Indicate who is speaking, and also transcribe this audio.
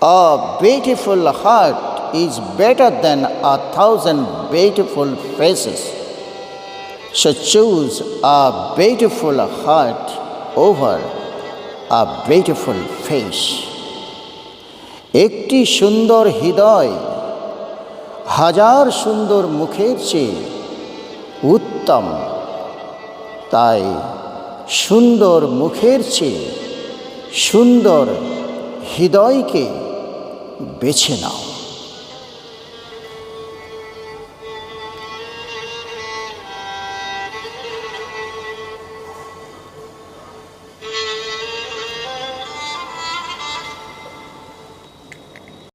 Speaker 1: A beautiful heart is better than 1,000 beautiful faces. So choose a beautiful heart over a beautiful face. একটি সুন্দর হৃদয় হাজার সুন্দর মুখের চেয়ে উত্তম। তাই সুন্দর মুখের চেয়ে সুন্দর হৃদয়কে বেছে নাও।